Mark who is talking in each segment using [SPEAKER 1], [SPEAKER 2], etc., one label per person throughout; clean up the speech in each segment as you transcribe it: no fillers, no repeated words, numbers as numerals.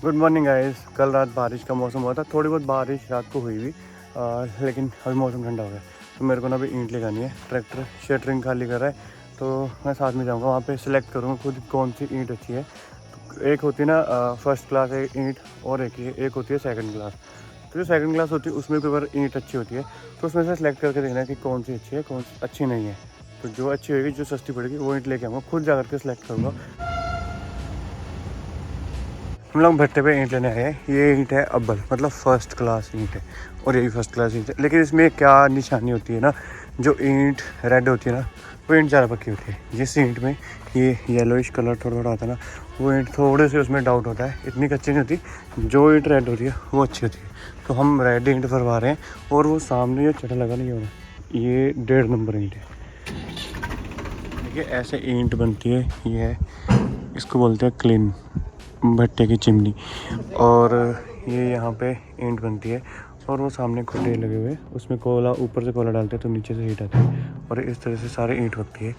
[SPEAKER 1] Good morning guys. कल रात बारिश का मौसम हुआ था, थोड़ी बहुत बारिश रात को हुई भी, लेकिन अभी मौसम ठंडा हो गया। तो मेरे को ना अभी ईंट ले जानी है। ट्रैक्टर शटरिंग खाली कर रहा है, तो मैं साथ में जाऊंगा। वहाँ पे सिलेक्ट करूँगा खुद कौन सी ईंट अच्छी है। तो एक होती है ना फर्स्ट क्लास ईंट, और एक होती है सेकंड क्लास। तो जो सेकंड क्लास होती है उसमें कई बार ईंट अच्छी होती है, तो उसमें से सिलेक्ट करके देखना है कि कौन सी अच्छी है, कौन सी अच्छी नहीं है। तो जो अच्छी होगी, जो सस्ती पड़ेगी, वो ईंट लेके आऊँगा, खुद जा करके सिलेक्ट करूँगा। हम लोग भट्टे पे ईंट लेने आए हैं। ये ईंट है अब्बल, मतलब फर्स्ट क्लास ईंट है, और ये भी फर्स्ट क्लास ईंट है। लेकिन इसमें क्या निशानी होती है ना, जो ईंट रेड होती है ना, वो ईंट ज़्यादा पक्की होती है। जिस ईंट में ये येलोइश कलर थोड़ा थोड़ा आता है ना, वो ईंट थोड़े से उसमें डाउट होता है, इतनी कच्ची नहीं होती। जो ईंट रेड होती है वो अच्छी होती है। तो हम रेड ईंट भरवा रहे हैं। और वो सामने जो चटा लगा नहीं हो रहा, ये 1.5 नंबर ईंट है। देखिए ऐसे ईंट बनती है। ये है, इसको बोलते हैं क्लीन, भट्टे की चिमनी। और ये यहाँ पे ईंट बनती है, और वो सामने खुटे लगे हुए, उसमें कोयला, ऊपर से कोयला डालते हैं तो नीचे से हीट आती है, और इस तरह से सारे ईंट बनती है।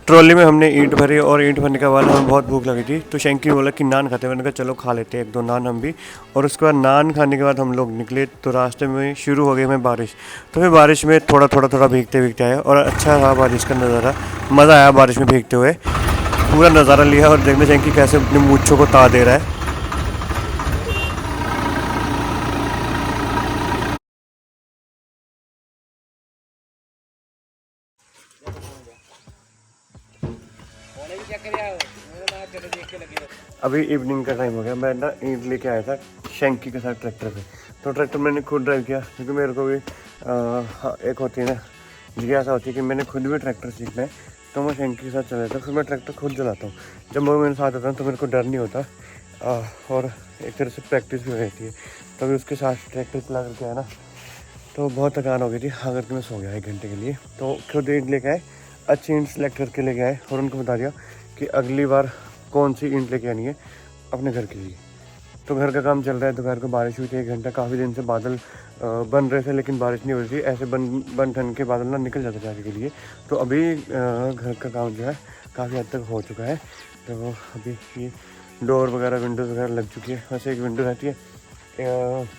[SPEAKER 1] ट्रॉली में हमने ईंट भरी, और ईंट भरने के बाद हमें बहुत भूख लगी थी, तो शंकी बोला कि नान खाते हैं। मैंने कहा चलो खा लेते हैं 1-2 नान हम भी। और उसके बाद नान खाने के बाद हम लोग निकले, तो रास्ते में शुरू हो गई हमें बारिश। तो फिर बारिश में थोड़ा भीगते भीगते आए, और अच्छा रहा बारिश का नज़ारा। मज़ा आया बारिश में भीगते हुए, पूरा नज़ारा लिया। और देखने चाहिए कि कैसे अपने मूंछों को ता दे रहा है। अभी इवनिंग का टाइम हो गया। मैं ना ईंट लेके आया था शंकी के साथ ट्रैक्टर पे। तो ट्रैक्टर मैंने खुद ड्राइव किया, क्योंकि मेरे को भी एक होती है ना जिज्ञासा होती है कि मैंने खुद भी ट्रैक्टर सीखना है। तो मैं शंकी के साथ चला जाता हूँ, फिर मैं ट्रैक्टर खुद चलाता हूँ। जब वो मेरे साथ आता है तो मेरे को डर नहीं होता, और एक तरह से प्रैक्टिस भी हो जाती है। तो अभी उसके साथ ट्रैक्टर चला करके आया ना, तो बहुत थकान हो गई थी। हाँ करके मैं सो गया 1 घंटे के लिए। तो खुद ईंट लेके आए, अच्छी ईंट सेलेक्ट करके लेके आए, और उनको बता दिया कि अगली बार कौन सी ईंट लेके आनी है अपने घर के लिए। तो घर का काम चल रहा है। दोपहर को बारिश हुई थी 1 घंटा, काफ़ी दिन से बादल बन रहे थे, लेकिन बारिश नहीं हो रही थी। ऐसे बन ठन के बादल ना निकल जाते जाने के लिए। तो अभी घर का काम जो है काफ़ी हद तक हो चुका है। तो अभी ये डोर वगैरह, विंडोज़ वगैरह लग चुकी है। वैसे एक विंडो रहती है,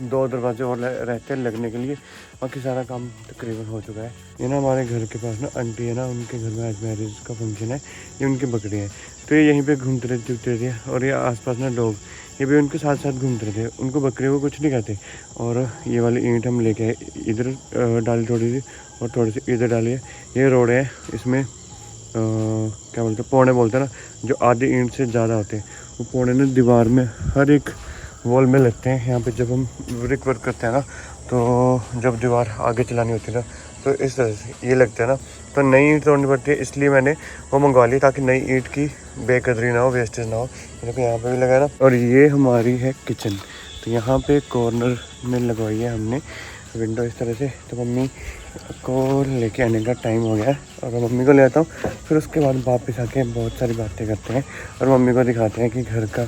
[SPEAKER 1] 2 दरवाजे और रहते हैं लगने के लिए। बाकी सारा काम तकरीबन हो चुका है। ये ना हमारे घर के पास ना आंटी है ना, उनके घर में आज मैरिज का फंक्शन है। ये उनकी बकरी है, तो ये यहीं पे घूमते रहते थे। और ये आसपास ना डॉग, ये भी उनके साथ साथ घूमते रहते। उनको बकरियों को कुछ नहीं कहते। और ये वाली ईंट हम लेके आए, इधर डाली थोड़ी सी, और थोड़ी सी इधर डाली है। ये रोड है, इसमें क्या बोलते हैं, पौने बोलते हैं ना, जो आधी ईंट से ज़्यादा होते हैं, वो पौने ना दीवार में हर एक वॉल में लगते हैं। यहाँ पे जब हम ब्रिक वर्क करते हैं ना, तो जब दीवार आगे चलानी होती है ना, तो इस तरह से ये लगता है ना। तो नई ईंट तोड़नी पड़ती है, इसलिए मैंने वो मंगवा ली, ताकि नई ईंट की बेकदरी ना हो, वेस्टेज ना हो। देखो यहाँ पे भी लगाया ना। और ये हमारी है किचन। तो यहाँ पे कॉर्नर में लगवाई है हमने विंडो इस तरह से। तो मम्मी को लेके आने का टाइम हो गया है, और मम्मी को ले आता हूँ। फिर उसके बाद वापस आके बहुत सारी बातें करते हैं, और मम्मी को दिखाते हैं कि घर का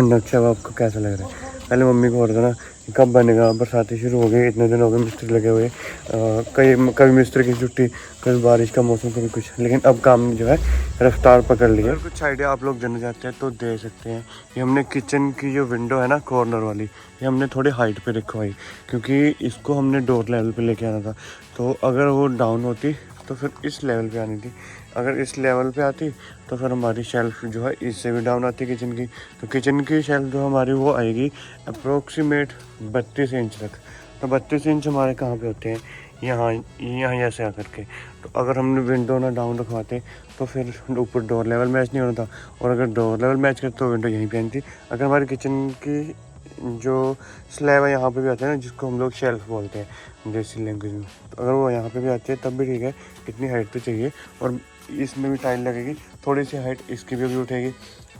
[SPEAKER 1] नक्शा आपको कैसा लग रहा है। पहले मम्मी को हो रहा था ना कब बनेगा, बरसातें शुरू हो गई, इतने दिन हो गए मिस्त्री लगे हुए। कभी मिस्त्री की छुट्टी, कभी बारिश का मौसम, कभी कुछ। लेकिन अब काम जो है रफ्तार पकड़ लिया। अगर कुछ आइडिया आप लोग देना चाहते हैं तो दे सकते हैं। ये हमने किचन की जो विंडो है ना कॉर्नर वाली, ये हमने थोड़ी हाइट पे रखवाई, क्योंकि इसको हमने डोर लेवल पे लेके आना था। तो अगर वो डाउन होती तो फिर इस लेवल पे आनी थी। अगर इस लेवल पे आती तो फिर हमारी शेल्फ जो है इससे भी डाउन आती किचन की। तो किचन की शेल्फ जो हमारी वो आएगी अप्रोक्सीमेट 32 इंच तक। तो 32 इंच हमारे कहाँ पे होते हैं, यहाँ यहाँ ऐसे आकर के। तो अगर हमने विंडो ना डाउन रखवाते तो फिर ऊपर डोर लेवल मैच नहीं होना था, और अगर डोर लेवल मैच करते तो विंडो यहीं पे आनी थी। अगर हमारी किचन की जो स्लैब है यहाँ पे भी आता है ना, जिसको हम लोग शेल्फ बोलते हैं देसी लैंग्वेज में, तो अगर वो यहाँ पे भी आती है तब भी ठीक है। इतनी हाइट तो चाहिए, और इसमें भी टाइल लगेगी, थोड़ी सी हाइट इसकी भी उठेगी।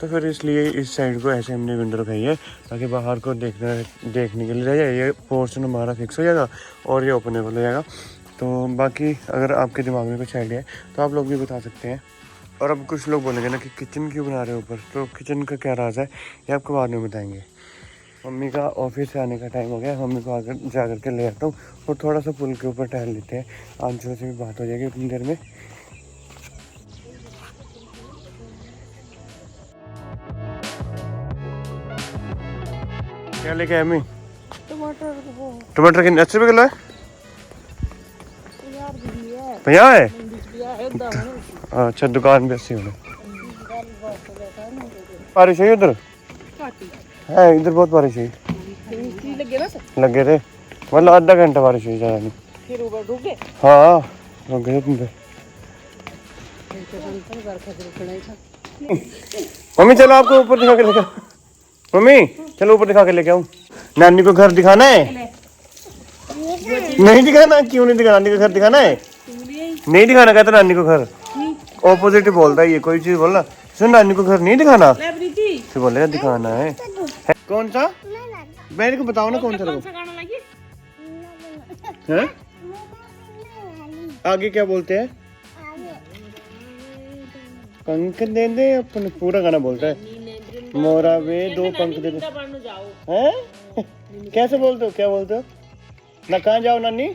[SPEAKER 1] तो फिर इसलिए इस साइड को ऐसे हमने विंडो रखाई है, ताकि बाहर को देखने के लिए रह जाए। ये पोर्शन हमारा फिक्स हो जाएगा, और ये ओपनेबल हो जाएगा। तो बाकी अगर आपके दिमाग में कुछ आइडिया है तो आप लोग भी बता सकते हैं। और अब कुछ लोग बोलेंगे ना कि किचन क्यों बना रहे हो ऊपर, तो किचन का क्या राज है ये आपको बाद में बताएंगे। मम्मी का ऑफिस से आने का टाइम हो गया, मम्मी को आकर जा करके ले आता हूँ, और थोड़ा सा पुल के ऊपर टहल लेते हैं। आंचलों से भी बात हो जाएगी उतनी देर में। क्या लेके आए मैं?
[SPEAKER 2] टमाटर
[SPEAKER 1] टमाटर कितने 80 रुपये किलो है? 50 है। अच्छा दुकान पे 80 होना। बारिश हुई उधर? है इधर बहुत बारिश हुई। लगे थे मतलब आधा घंटा बारिश हुई, ज़्यादा नहीं। हाँ रुक गए तुम पे। मम्मी चलो आपको ऊपर दिखा के लेके, मम्मी चलो ऊपर दिखा के लेके आऊँ। नानी को घर दिखाना है? नहीं दिखाना, क्यों नहीं दिखाना? नानी को घर दिखाना है? नहीं दिखाना कहता नानी को घर। ऑपोजिट ही बोलता है ये, कोई चीज बोलना सुन, नानी को घर नहीं दिखाना तो बोलेगा दिखाना है। कौन सा? मेरे को बताओ ना कौन सा है? आगे क्या बोलते हैं? पंख दे दे, अपन पूरा गाना बोलता है। मोरा वे दो पंख दे दे। हैं? कैसे बोलते हो? क्या बोलते हो ना? कहाँ जाओ नानी?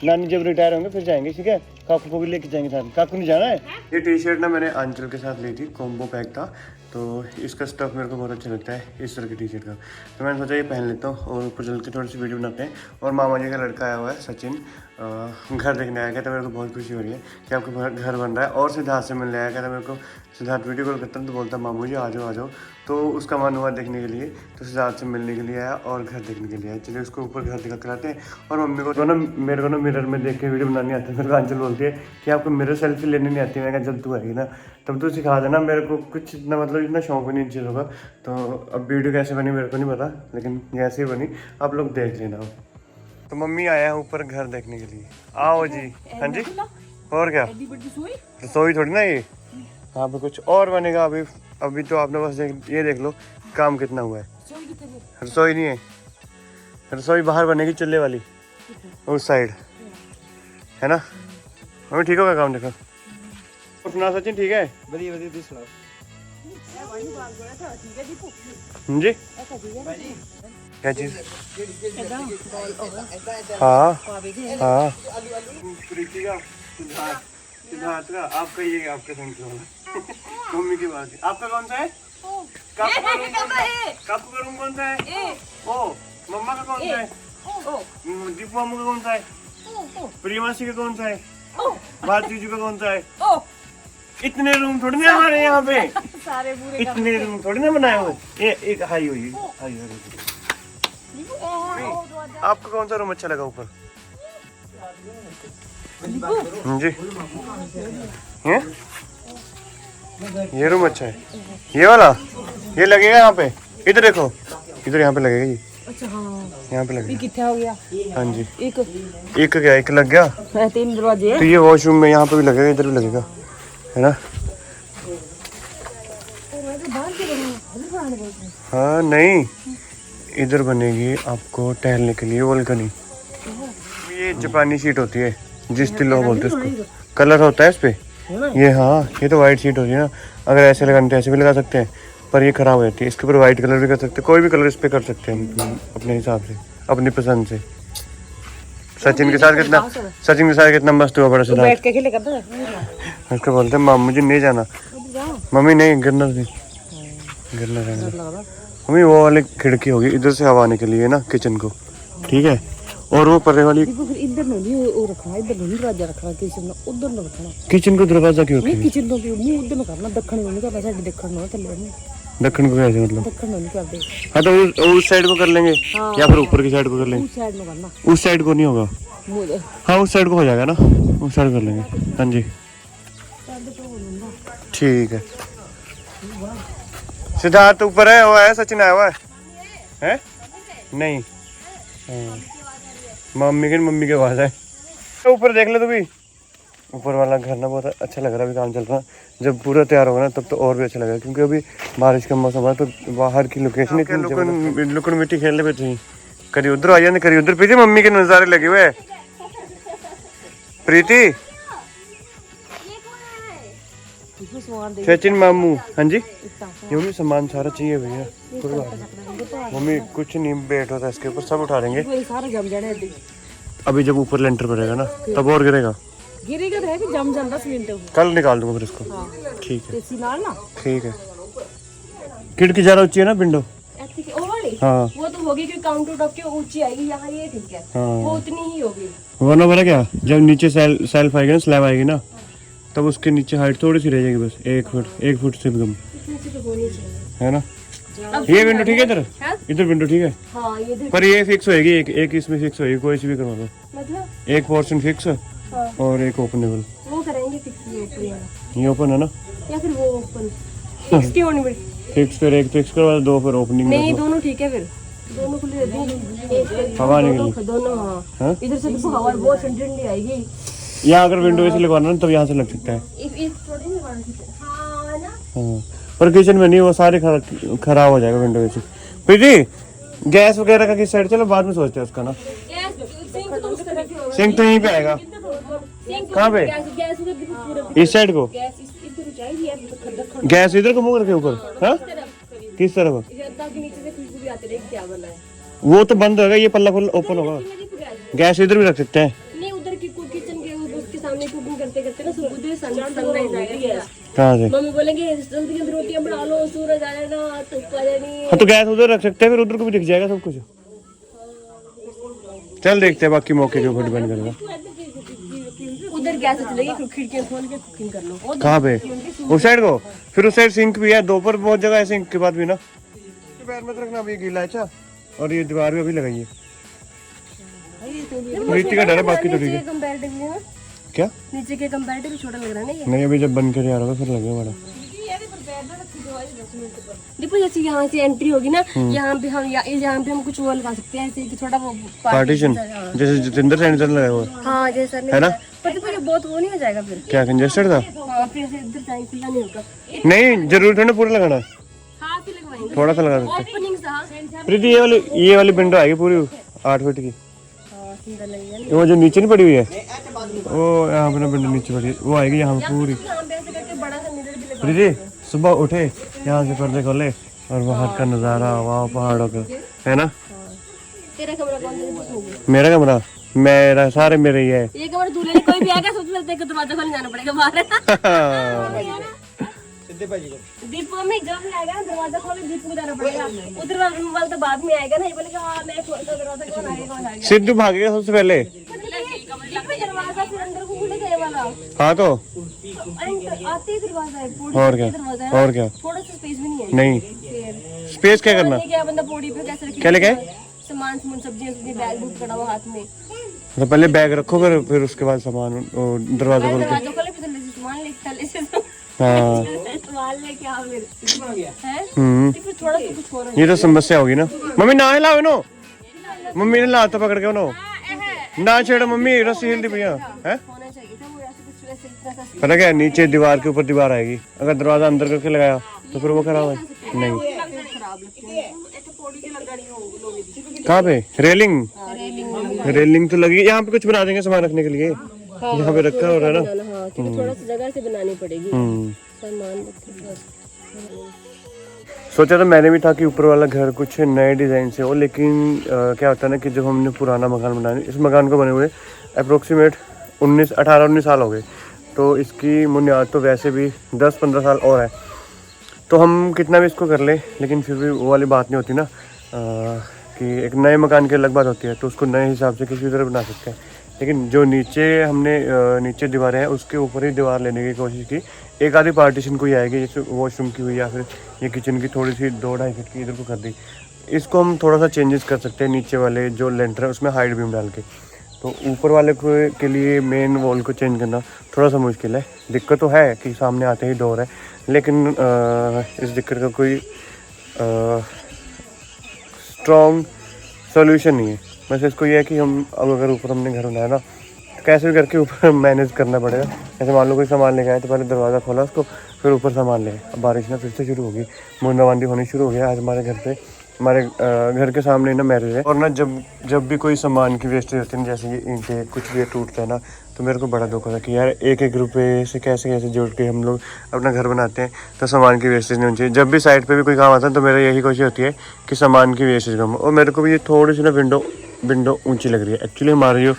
[SPEAKER 1] नानी जब रिटायर होंगे फिर जाएंगे, ठीक है? काकू को भी लेके जाएंगे साथ। काकू नहीं जाना है? ये टी शर्ट ना मैंने आंचल के साथ ली थी, कॉम्बो पैक था, तो इसका स्टफ मेरे को बहुत अच्छा लगता है इस तरह की टी शर्ट का, तो मैंने सोचा ये पहन लेता हूँ और ऊपर चल के थोड़ी सी वीडियो बनाते हैं। और मामा जी का लड़का आया हुआ है सचिन, घर देखने आया, कहता मेरे को बहुत खुशी हो रही है कि आपका घर बन रहा है। और सिद्धार्थ से मिलने आया, कहता मेरे को सिद्धार्थ वीडियो कॉल करता हूँ तो बोलता मामू जी आ जाओ, तो उसका मन हुआ देखने के लिए, तो सिद्धार्थ से मिलने के लिए आया और घर देखने के लिए आया। चलिए उसको ऊपर घर दिखा कराते हैं। और मम्मी को ना मेरे को ना मिरर में देख के वीडियो बनानी आती है। मेरे को आंचल बोलती है कि आपको मिरर सेल्फी लेने नहीं आती। मैं कहा जब तू आएगी ना तब तू सिखा देना, मेरे को कुछ इतना मतलब इतना शौक भी नहीं इन चीज़ों का। तो अब वीडियो कैसे बनी मेरे को नहीं पता, लेकिन जैसे ही बनी आप लोग देख लेना। तो मम्मी आया है ऊपर घर देखने के लिए। आओ जी। हाँ जी और क्या, रसोई थोड़ी ना ये, यहाँ पे कुछ और बनेगा। अभी तो आपने बस ये देख लो काम कितना हुआ है। रसोई नहीं है, रसोई बाहर बनेगी चूल्हे वाली उस साइड, है ना? मम्मी ठीक होगा काम? देखो सुना सचिन ठीक है? बढ़िया बढ़िया तू सुनाओ जी। क्या चीज? हाँ हाँ प्रीति का सिद्धार्थ का, आपका ये आपके संग मम्मी की बात है। आपका कौन सा है? काकू का रूम कौन सा है? ओ मम्मा का कौन सा है? दीपू मामू का कौन सा है? प्रियमासी का कौन सा है? बात जीजू का कौन सा है? इतने रूम थोड़ी ना हमारे यहाँ पे, सारे पूरे इतने रूम थोड़ी ना बनाए हुए। ये एक हाई हुई। आपको कौन सा रूम अच्छा लगा ऊपर? जी ये रूम अच्छा है, ये वाला ये लगेगा यहाँ पे। इधर देखो, इधर यहाँ पे लगेगा ये। अच्छा हाँ यहाँ पे लगेगा। कितना हो गया? हाँ जी एक क्या, एक लग गया। 3 दरवाजे। तो ये वॉशरूम में यहाँ पे भी लगेगा, इधर भी लगेगा, है ना? हाँ नहीं इधर बनेगी आपको टहलने के लिए बालकनी। ये जापानी शीट होती है जिस तिल्लो बोलते हैं उसको, कलर होता है इस पे ये। हाँ ये तो वाइट शीट होती है ना, अगर ऐसे लगाने तो ऐसे भी लगा सकते हैं, पर ये खराब हो जाती है। इसके ऊपर वाइट कलर भी कर सकते हैं, कोई भी कलर इस पे कर सकते हैं अपने हिसाब से, अपनी पसंद से। सचिन के साथ कितना मस्त हुआ बड़ा सिद्धार्थ। उसको बोलते हैं मामू जी नहीं जाना, मम्मी नहीं गिरना रहना। मम्मी वो वाली खिड़की होगी इधर से हवा आने के लिए ना किचन को, ठीक है? और वो पर्रे वाली इधर नहीं वो रखना, इधर नहीं दरवाजा रखना, किचन में उधर ना रखना। किचन को दरवाजा क्यों रखना? किचन को मुंह उधर ना करना, दक्षिण को नहीं करना, साइड दक्षिण ना चले ना। दक्षिण को कैसे मतलब? दक्षिण नहीं करते। हाँ तो उस साइड को कर लेंगे या फिर ऊपर की साइड को कर लेंगे? उस साइड में करना। उस साइड को नहीं होगा? हाँ उस साइड को हो जाएगा ना, उस साइड कर लेंगे। हाँ जी ठीक है। सिद्धार्थ ऊपर है, वो है सचिन आया हुआ है? नहीं मम्मी के पास है। तो ऊपर देख ले तू भी, ऊपर वाला घर ना बहुत अच्छा लग रहा है। अभी काम चल रहा है, जब पूरा तैयार होगा ना तब तो और भी अच्छा लगेगा, क्योंकि अभी बारिश का मौसम है तो बाहर की लोकेशन इतनी लुकन मिट्टी खेलने पे थी। कभी उधर आ जाने, कभी उधर। प्रीति मम्मी के नज़ारे लगे हुए है। प्रीति सचिन मामू। हाँ जी मम्मी सामान सारा चाहिए भैया, मम्मी कुछ नहीं बैठो था इसके ऊपर, सब उठा देंगे। अभी जब ऊपर लेंटर पड़ेगा ना तब और गिरेगा तो है कि जम जाता सीमेंट। कल निकाल दूंगा फिर इसको। ठीक है ठीक है। खिड़की ज्यादा ऊंची है ना विंडो? हाँ
[SPEAKER 2] वो तो होगी क्योंकि काउंटर टॉप के ऊंची आएगी, यहाँ ये ठीक है।
[SPEAKER 1] हाँ
[SPEAKER 2] वो उतनी ही होगी।
[SPEAKER 1] वरना पता क्या, जब नीचे सेल्फ आएगी ना, स्लैब आएगी ना, तब उसके नीचे हाइट थोड़ी सी रह जाएगी, बस 1 फुट से भी कम,
[SPEAKER 2] इसमें से तो होनी चाहिए।
[SPEAKER 1] है ना। ये विंडो ठीक है इधर,
[SPEAKER 2] हाँ?
[SPEAKER 1] इधर विंडो ठीक है,
[SPEAKER 2] हाँ ये देख,
[SPEAKER 1] पर ये फिक्स होएगी, एक इसमें फिक्स होएगी, कोई सी भी करवा दो,
[SPEAKER 2] मतलब
[SPEAKER 1] एक पोर्शन फिक्स
[SPEAKER 2] हाँ
[SPEAKER 1] और एक ओपनेबल।
[SPEAKER 2] वो करेंगे फिक्स, ये ऊपर वाला
[SPEAKER 1] ये ओपन है ना,
[SPEAKER 2] या फिर वो ओपन फिक्स की होनी पड़ेगी।
[SPEAKER 1] फिक्स कर, एक फिक्स करवा दो, फिर ओपनिंग
[SPEAKER 2] नहीं दोनों ठीक है, फिर दोनों खुले देंगे,
[SPEAKER 1] हवा निकलेगी।
[SPEAKER 2] दोनों हाँ। इधर से देखो हवा बहुत ठंडी ठंडी आएगी।
[SPEAKER 1] यहाँ अगर विंडो ऐसे लगवाना ना, तब यहाँ से लग सकता है।
[SPEAKER 2] हाँ ना,
[SPEAKER 1] हाँ, पर किचन में नहीं, वो सारे खराब हो जाएगा विंडो ऐसे। प्रीति गैस वगैरह का किस साइड, चलो बाद में सोचते हैं उसका ना। सिंक तो यहीं पे आएगा, कहाँ पे, इस साइड को, गैस इधर को मुंह करके ऊपर, हाँ किस तरफ, वो तो बंद होगा, ये पल्ला ओपन होगा, गैस इधर भी रख सकते हैं।
[SPEAKER 2] नहीं उधर की किचन के उसके सामने कुकिंग करते करते ना उधर सनराइज आएगा।
[SPEAKER 1] कहाँ से,
[SPEAKER 2] मम्मी बोलेंगे जल्दी जल्दी रोटियां बना लो, सूरज आ जाएगा, धूप आ जानी।
[SPEAKER 1] हाँ तो गैस उधर रख सकते हैं, फिर उधर को भी दिख जाएगा सब कुछ। चल देखते हैं, बाकी मौके के ऊपर डिपेंड करेगा।
[SPEAKER 2] उधर गैस चलेगी, खिड़कियां खोल के कुकिंग कर लो।
[SPEAKER 1] कहाँ पे, उस साइड को, फिर उस साइड सिंक भी है, दो पर बहुत जगह है सिंक के बाद भी ना। पैर मत रखना, अभी गीला है। अच्छा, और ये दीवार भी अभी लगाइए, मिट्टी का डर है, बाकी तो ठीक है।
[SPEAKER 2] कंपैरेटिवली ना,
[SPEAKER 1] क्या
[SPEAKER 2] नीचे के कंपैरेटिवली छोटा लग रहा है ना ये।
[SPEAKER 1] नहीं, अभी जब बन के आ रहा फिर लगेगा बड़ा।
[SPEAKER 2] देखो जैसे यहाँ से एंट्री होगी ना, यहाँ पे हम यहाँ पे हम कुछ वो लगा सकते हैं, ऐसे कि छोटा वो
[SPEAKER 1] पार्टीशन, जैसे जितेंद्र सैनिटर लगाया हुआ
[SPEAKER 2] हाँ जैसा
[SPEAKER 1] है ना।
[SPEAKER 2] पर देखो ये बहुत वो नहीं हो जाएगा फिर,
[SPEAKER 1] क्या कंजेस्टेड था,
[SPEAKER 2] हाँ फिर ऐसे इधर टाइम खुला नहीं होगा।
[SPEAKER 1] नहीं जरूरी थोड़ा पूरा लगाना,
[SPEAKER 2] हाँ फिर लगवाएंगे,
[SPEAKER 1] थोड़ा सा लगा सकते
[SPEAKER 2] ओपनिंग सा।
[SPEAKER 1] प्रीति ये वाली विंडो आएगी पूरी 8 फीट की,
[SPEAKER 2] हाँ सुंदर लगेगा।
[SPEAKER 1] वो जो नीचे नहीं पड़ी हुई है, वो यहाँ पे ना विंडो नीचे पड़ी है, वो आएगी यहाँ पूरी।
[SPEAKER 2] यहाँ पे ऐसे करके बड़ा सा मिरर भी लगा।
[SPEAKER 1] प्रीति सुबह उठे, यहाँ से पर्दे खोले और बाहर का नजारा, वहाँ पहाड़ों का, है ना।
[SPEAKER 2] तेरा कमरा कौन सा?
[SPEAKER 1] मेरा कमरा, मेरा सारे मेरे ही है।
[SPEAKER 2] ये कमरा दूल्हे ने कोई भी आएगा सबसे पहले तेरे को दरवाजा खोलने जाना पड़ेगा बाहर। दीपू में जब भी आएगा ना दरवाजा खोले, दीपू को जाना पड़ेगा। उधर वाला तो बाद में आएगा ना, ये बोलेगा हाँ मैं खोलता दरवाजा, कौन आएगा।
[SPEAKER 1] सिद्धू भागेगा सबसे पहले,
[SPEAKER 2] दरवाजा फिर अंदर को खुलेगा ये वाला।
[SPEAKER 1] हाँ तो
[SPEAKER 2] आते ही दरवाजा है,
[SPEAKER 1] और क्या, और क्या,
[SPEAKER 2] थोड़ा सा स्पेस भी नहीं है।
[SPEAKER 1] नहीं स्पेस क्या करना,
[SPEAKER 2] क्या बंदा पौड़ी पे कैसे रखेगा,
[SPEAKER 1] क्या लेके
[SPEAKER 2] सामान सब्जियां बैग बुक पड़ा हुआ हाथ में,
[SPEAKER 1] तो पहले बैग रखो, फिर उसके बाद सामान दरवाजा खोल के,
[SPEAKER 2] दरवाजा खोले फिर थल्ले से सामान लेके, थल्ले से
[SPEAKER 1] हाँ
[SPEAKER 2] सामान लेके आओ फिर है। फिर थोड़ा सा कुछ हो रहा है,
[SPEAKER 1] ये तो समस्या होगी ना। मम्मी ना हिलाओ नो, मम्मी ने लाता पकड़ के नो, ना छेड़ो मम्मी, रस्सी हिलती भैया है।
[SPEAKER 2] होना चाहिए था वो ऐसे कुछ वैसे इतना सा।
[SPEAKER 1] पता क्या, नीचे दीवार के ऊपर दीवार आएगी, अगर दरवाजा अंदर करके लगाया तो फिर वो खराब है। नहीं
[SPEAKER 2] खराब लगती है, एक पौड़ी की लगानी होगी।
[SPEAKER 1] कहाँ पे, रेलिंग, रेलिंग तो लगी, यहाँ पे कुछ बना देंगे सामान रखने के लिए, यहाँ पे रखा हो रहा है ना।
[SPEAKER 2] हाँ क्योंकि थोड़ा सा जगह से बनानी पड़ेगी सामान रखने।
[SPEAKER 1] सोचा था मैंने भी था कि ऊपर वाला घर कुछ नए डिज़ाइन से हो, लेकिन क्या होता है ना कि जब हमने पुराना मकान बनाया, इस मकान को बने हुए अप्रोक्सीमेट 18-19 साल हो गए, तो इसकी बुनियाद तो वैसे भी 10-15 साल और है, तो हम कितना भी इसको कर ले, लेकिन फिर भी वो वाली बात नहीं होती ना कि एक नए मकान की अलग बात होती है, तो उसको नए हिसाब से किसी तरह बना सकते हैं। लेकिन जो नीचे हमने नीचे दीवारें हैं उसके ऊपर ही दीवार लेने की कोशिश की, एक आधी पार्टीशन कोई आएगी, जैसे वॉशरूम की हुई या फिर ये किचन की थोड़ी सी 2-2.5 फीट की इधर को कर दी। इसको हम थोड़ा सा चेंजेस कर सकते हैं, नीचे वाले जो लेंटर है उसमें हाइट बीम डाल के। तो ऊपर वाले के लिए मेन वॉल को चेंज करना थोड़ा सा मुश्किल है। दिक्कत तो है कि सामने आते ही डोर है, लेकिन इस दिक्कत का कोई स्ट्रॉन्ग सोल्यूशन नहीं है। बस इसको ये है कि हम अब अगर ऊपर हमने घर बनाया ना, तो कैसे भी करके ऊपर मैनेज करना पड़ेगा। जैसे मान लो कोई सामान लेके आए तो पहले दरवाज़ा खोला उसको, फिर ऊपर सामान ले। अब बारिश ना फिर से शुरू होगी, बूंदाबांदी होनी शुरू हो गया। आज हमारे घर पे, हमारे घर के सामने ना मैरिज है, और ना जब भी कोई सामान की वेस्टेज होती है, जैसे ये ईंटें कुछ भी टूटता है ना, तो मेरे को बड़ा दुख होता है कि यार एक रुपये से कैसे कैसे जोड़ के हम लोग अपना घर बनाते हैं, तो सामान की वेस्टेज नहीं होनी चाहिए। जब भी साइड पे भी कोई काम आता है तो मेरा यही कोशिश होती है कि सामान की वेस्टेज कम हो। और मेरे को भी ये थोड़ी सी ना विंडो ऊंची लग रही है। एक्चुअली हमारे जो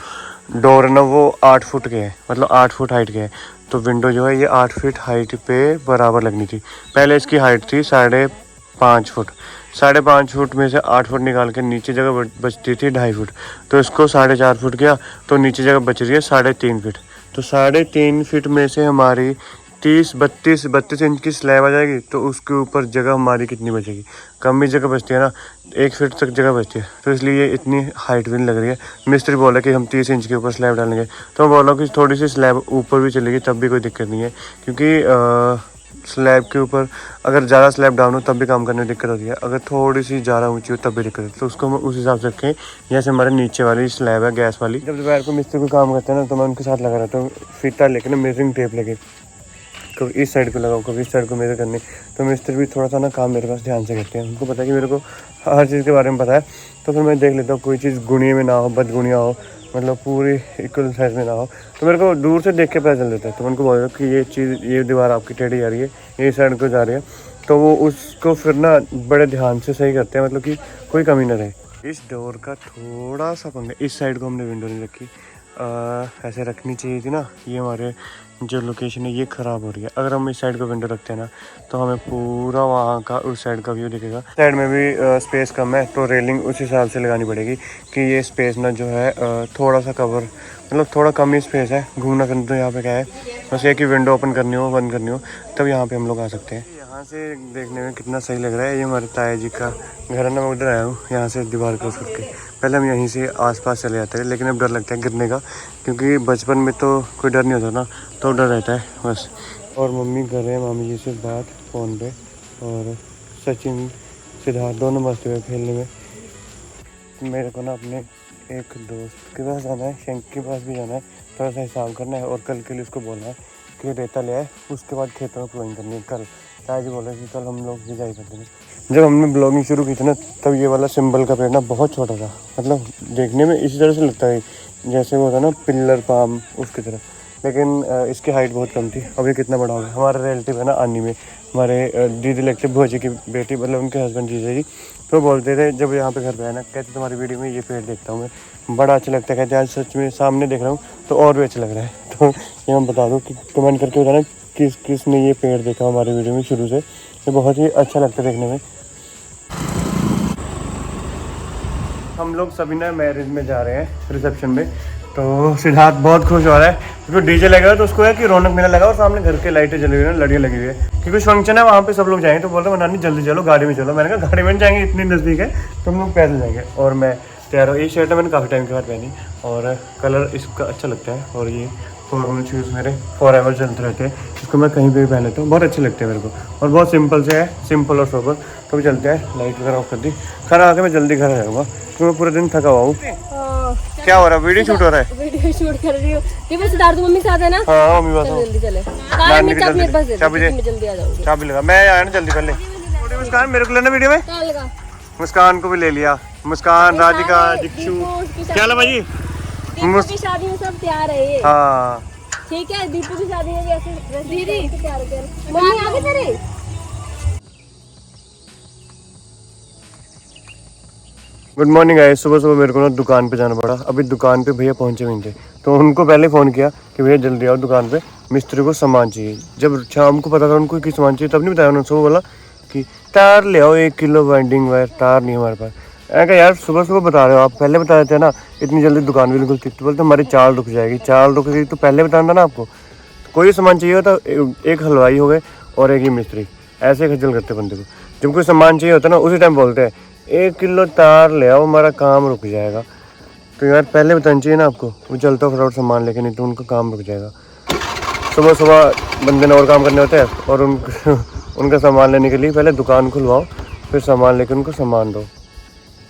[SPEAKER 1] डोर है ना वो 8 फुट के है, मतलब 8 फुट हाइट के है, तो विंडो जो है ये 8 फीट हाइट पे बराबर लगनी थी। पहले इसकी हाइट थी 5.5 फुट, 5.5 फुट में से 8 फुट निकाल के नीचे जगह बचती थी 2.5 फुट, तो इसको 4.5 फुट किया तो नीचे जगह बच रही है 3.5 फीट। तो 3.5 फीट में से हमारी 32 इंच की स्लैब आ जाएगी, तो उसके ऊपर जगह हमारी कितनी बचेगी? कम ही जगह बचती है ना, 1 फीट तक जगह बचती है, तो इसलिए ये इतनी हाइट भी नहीं लग रही है। मिस्त्री बोला कि हम 30 इंच के ऊपर स्लैब डालेंगे, तो मैं बोला कि थोड़ी सी स्लैब ऊपर भी चलेगी तब भी कोई दिक्कत नहीं है, क्योंकि स्लैब के ऊपर अगर ज़्यादा स्लैब डाउन हो तब भी काम करने में दिक्कत होती है, अगर थोड़ी सी ज़्यादा ऊंची हो तब भी दिक्कत है। तो उसको हम उस हिसाब से रखें। जैसे हमारे नीचे वाली स्लैब है गैस वाली, जब दोपहर को मिस्त्री को काम करते हैं ना, तो मैं उनके साथ लगा रहता हूँ, फीता लेके ना मेजरिंग टेप लेके, कभी इस साइड को लगाओ कभी इस साइड को मेजर करनी। तो मिस्त्री भी थोड़ा सा ना काम मेरे पास ध्यान से करते हैं, उनको पता है कि मेरे को हर चीज़ के बारे में पता है, तो फिर मैं देख लेता हूँ कोई चीज़ गुणीय में ना हो, बदगुणिया हो, मतलब पूरी इक्वल साइज में ना हो, तो मेरे को दूर से देख के पता चल जाता है। तो मैं उनको बोल रहा हूँ कि ये चीज़, ये दीवार आपकी टेढ़ी जा रही है, ये साइड को जा रही है, तो वो उसको फिर ना बड़े ध्यान से सही करते हैं, मतलब कि कोई कमी ना रहे। इस डोर का थोड़ा सा पंगा, इस साइड को हमने विंडो नहीं रखी, ऐसे रखनी चाहिए थी ना। ये हमारे जो लोकेशन है ये ख़राब हो रही है, अगर हम इस साइड को विंडो रखते हैं ना, तो हमें पूरा वहाँ का उस साइड का व्यू दिखेगा। साइड में भी स्पेस कम है, तो रेलिंग उस हिसाब से लगानी पड़ेगी कि ये स्पेस ना जो है थोड़ा सा कवर, मतलब थोड़ा कम ही स्पेस है। घूमना फिरना तो यहाँ पे क्या है, बस ये कि विंडो ओपन करनी हो बंद करनी हो तब यहाँ पे हम लोग आ सकते हैं। यहाँ से देखने में कितना सही लग रहा है, ये हमारे ताया जी का घर है ना। मैं उधर आया हूँ यहाँ से दीवार क्रॉस करके, पहले हम यहीं से आसपास चले जाते हैं, लेकिन अब डर लगता है गिरने का, क्योंकि बचपन में तो कोई डर नहीं होता ना, तो डर रहता है बस। और मम्मी कर रहे हैं मामी जी से बात फ़ोन पे, और सचिन सिद्धार्थ दोनों मस्त हुए खेलने में। मेरे को ना अपने एक दोस्त के पास जाना है, शंक के पास भी जाना है, थोड़ा सा हिसाब करना है, और कल के लिए उसको बोलना है कि रेता ले आए, उसके बाद खेतों में प्लॉइंग करनी है कल। ताया जी बोल रहे कि कल हम लोग भी जाए करते हैं। जब हमने ब्लॉगिंग शुरू की थी ना, तब ये वाला सिंबल का पेड़ ना बहुत छोटा था, मतलब देखने में इसी तरह से लगता है जैसे वो था ना पिल्लर पाम उसकी तरह, लेकिन इसकी हाइट बहुत कम थी। अभी कितना बड़ा हो गया। हमारा रिलेटिव है ना आनी में, हमारे दीदी लगते भोजी की बेटी, मतलब उनके हस्बैंड जीजा जी, तो बोलते थे जब यहाँ पे घर पे आया ना, कहते तुम्हारी वीडियो में ये पेड़ देखता हूँ मैं, बड़ा अच्छा लगता है। कहते आज सच में सामने देख रहा हूँ तो और भी अच्छा लग रहा है। तो ये मैं बता दूँ कि कमेंट करके बताना किस ने ये पेड़ देखा हमारी वीडियो में शुरू से, ये बहुत ही अच्छा लगता है देखने में। हम लोग सभी ना मैरिज में जा रहे हैं, रिसेप्शन में, तो सिद्धार्थ बहुत खुश हो रहा है क्योंकि डीजे लगा, तो उसको है कि रौनक मेला लगा और सामने घर के लाइटें जली हुई है, लड़ियाँ लगी हुई है, क्योंकि कुछ फंक्शन है वहाँ पे सब लोग जाएंगे। तो बोल रहे हैं नानी जल्दी चलो गाड़ी में चलो। मैंने कहा गाड़ी में जाएंगे, इतनी नज़दीक है तो हम लोग पैदल जाएंगे। और मैं तैयार हूँ, ये शर्ट है मैंने काफ़ी टाइम के बाद पहनी, और कलर इसका अच्छा लगता है, और ये फॉर्मल शूज़ मेरे फॉरएवर चलते रहते हैं, इसको मैं कहीं पे भी पहन लेता हूँ, बहुत अच्छे लगते हैं मेरे को, और बहुत सिंपल से है, सिंपल और सोबर। तो भी चलते हैं, लाइट वगैरह ऑफ कर दी, खाना आके मैं जल्दी घर आ जाऊँगा क्योंकि मैं पूरे दिन थका हुआ हूँ। क्या हो रहा है? वीडियो शूट हो रहा है?
[SPEAKER 2] वीडियो शूट कर रही हूँ। ये बस सिद्धार्थ मम्मी के साथ है ना?
[SPEAKER 1] हाँ मम्मी पास
[SPEAKER 2] जल्दी चले। कार में चाबी मेरे पास दे दो, मैं जल्दी आ जाऊंगी।
[SPEAKER 1] चाबी लगा, मैं आया ना जल्दी पहले। मुस्कान मेरे को लेना वीडियो में, मुस्कान को भी ले लिया, मुस्कान, राधिका, दिक्षु, क्या ला भाई?
[SPEAKER 2] दीपू की शादी में सब तैयार है ये।
[SPEAKER 1] हाँ
[SPEAKER 2] ठीक है, दीपू की शादी में भी ऐसे दीदी तैयार कर। मम्मी आ गई तेरे?
[SPEAKER 1] Good morning guys. सुबह सुबह मेरे को ना दुकान पे जाना पड़ा। अभी दुकान पे भैया पहुंचे नहीं थे, तो उनको पहले फ़ोन किया कि भैया जल्दी आओ दुकान पे, मिस्त्री को सामान चाहिए। जब शाम को पता था उनको कि सामान चाहिए, तब नहीं बताया उन्होंने। वो बोला कि तार ले आओ 1 किलो बाइंडिंग वायर, तार नहीं हमारे पास। मैंने कहा यार सुबह सुबह बता रहे हो आप, पहले बता देते हैं ना, इतनी जल्दी दुकान भी नहीं खुलती। तो बोलते हमारी चाल रुक जाएगी, चाल रुक गई तो पहले बताना था ना आपको। तो कोई सामान चाहिए होता, एक हलवाई हो गए और एक ही मिस्त्री, ऐसे खज्जल करते बंदे को। जब कोई सामान चाहिए होता ना उसी टाइम बोलते हैं 1 किलो तार ले आओ, हमारा काम रुक जाएगा। तो यार पहले बताना चाहिए ना आपको, वो चलता फटाफट सामान लेके, नहीं तो उनका काम रुक जाएगा। सुबह सुबह बंदे ने और काम करने होते हैं, और उनका सामान लेने के लिए पहले दुकान खुलवाओ, फिर सामान लेके उनको सामान दो।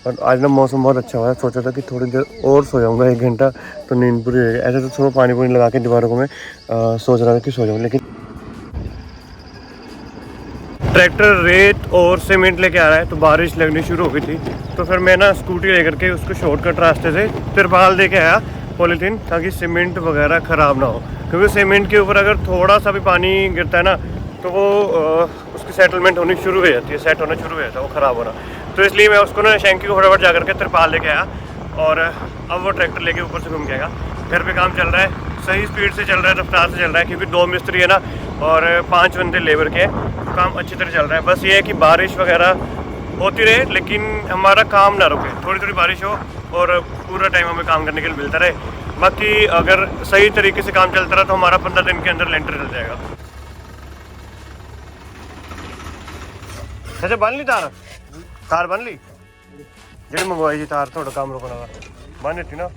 [SPEAKER 1] और आज ना मौसम बहुत अच्छा हुआ है, सोचा था कि थोड़ी देर और सो जाऊँगा, 1 घंटा तो नींद पूरी होगी। ऐसे तो थोड़ा पानी पूरी लगा के दीवारों को मैं सोच रहा था कि सो जाऊँ, लेकिन ट्रैक्टर रेत और सीमेंट लेके आ रहा है, तो बारिश लगनी शुरू हो गई थी। तो फिर मैं ना स्कूटी लेकर के उसको शॉर्टकट रास्ते से तिरपाल दे के आया, पॉलीथीन, ताकि सीमेंट वगैरह ख़राब ना हो। क्योंकि सीमेंट के ऊपर अगर थोड़ा सा भी पानी गिरता है ना, तो वो उसकी सेटलमेंट होनी शुरू हो जाती है, सेट होना शुरू हो जाता है, वो ख़राब होना। तो इसलिए मैं उसको ना शैंकी को फटाफट जा करके तिरपाल लेके आया, और अब वो ट्रैक्टर लेके ऊपर से घूम के आएगा। घर पे काम चल रहा है, सही स्पीड से चल रहा है, रफ्तार से चल रहा है, क्योंकि 2 मिस्त्री है ना और 5 बंदे लेबर के, तो काम अच्छी तरह चल रहा है। बस ये है कि बारिश वगैरह होती रहे, लेकिन हमारा काम ना रुके, थोड़ी थोड़ी बारिश हो और पूरा टाइम हमें काम करने के लिए मिलता रहे। बाकी अगर सही तरीके से काम चलता रहा तो हमारा 15 दिन के अंदर लेंटर चल जाएगा। अच्छा बन ली तार बन ली जी मंगवाई जी तार, थोड़ा काम रुकना बन ली ना।